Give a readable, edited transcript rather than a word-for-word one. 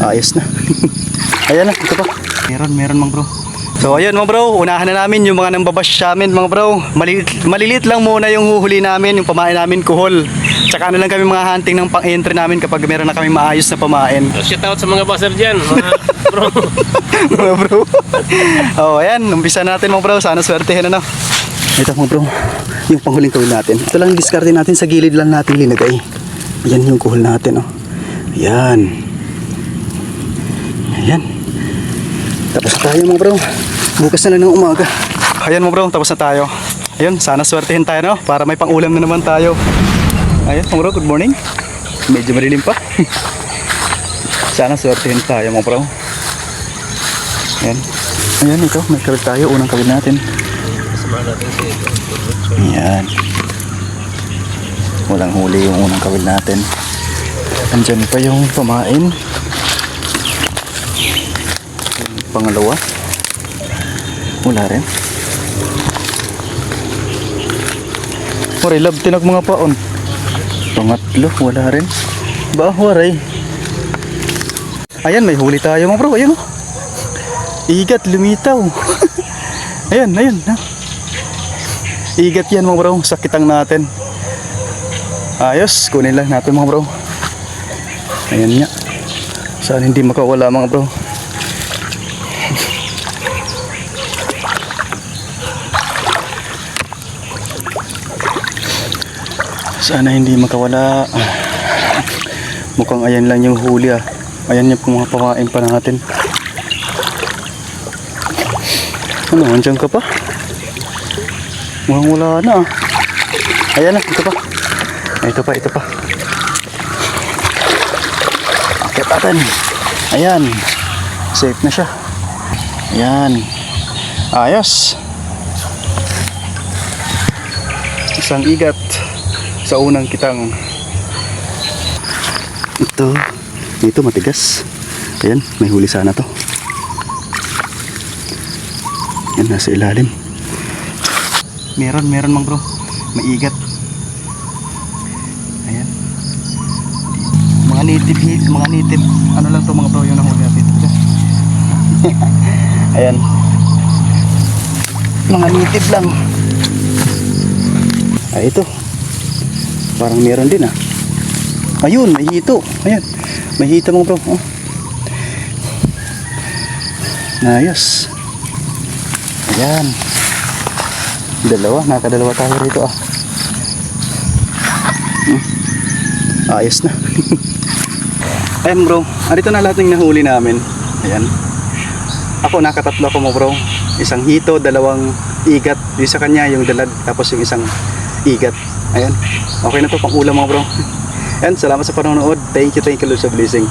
Ayos na. Ayan na, ito pa. Meron mga bro. So ayun mga bro, unahan na namin yung mga nambabash sa amin mga bro. Maliliit lang muna yung huhuli namin, yung pamain namin kuhol. Tsaka na lang kami mga hunting ng pang-entry namin kapag meron na kami maayos na pamain. Shout out sa mga buzzer dyan, mga bro. Mga bro. Oh, ayan, umpisa natin mga bro. Sana swertehin ano. Ito mga bro, yung panghuling kuhol natin. Ito lang discardin natin, sa gilid lang natin linagay. Ayan yung kuhol natin oh. Ayan. Ayan. Tapos na tayo mga bro. Bukas na lang ng umaga. Ayan mga bro, tapos na tayo. Ayun, sana swertehin tayo no, para may pang-ulam na naman tayo. Ayan mga bro, good morning. Medyo madilim pa. Sana swertehin tayo mga bro. Ayan. Ayan ito, may kawil tayo. Unang kawil natin. Ayan. Walang huli yung unang kawil natin. Andyan pa yung pamain. Pangalawa. Wala rin. Waray, lab tinag mga paon. Pangatlo, wala rin. Ba, waray. Ayan, may huli tayo mga bro. Ayan oh. Igat, lumitaw. Ayan, ayan. Igat yan mga bro. Sakitang natin. Ayos, kunin lang natin mga bro. Ayan nga. Saan hindi makawala mga bro. Sana hindi makawala. Mukhang ayan lang yung huli ah. Ayan yung mga pamain pa natin. Ano, andyan ka pa? Mukhang wala na ah. Ayan na, ito pa. Ito pa. Akit natin. Ayan. Safe na siya. Ayan. Ayos. Isang igat sa unang kitang. Ito matigas. Ayan, may huli sana to. Yan, nasa ilalim. Meron mga bro. May igat. Ayan. Mga native. Ano lang to mga bro, yung nahuli natin. Ayan. Mga native lang. Ay, ito. Parang meron din ah. Ayun, may hito. Ayan. May hito mga bro. Oh. Ayos. Ayan. Nakadalawa tayo rito ah. Ayos na. Ayan bro. Arito na lahat ng nahuli namin. Ayan. Ako nakatatlo ako mo bro. Isang hito, dalawang igat. Yung sa kanya yung dalag. Tapos yung isang igat. Ayan. Okay na to pang ulam mga bro. Ayan, salamat sa panonood. Thank you Lord sa blessing.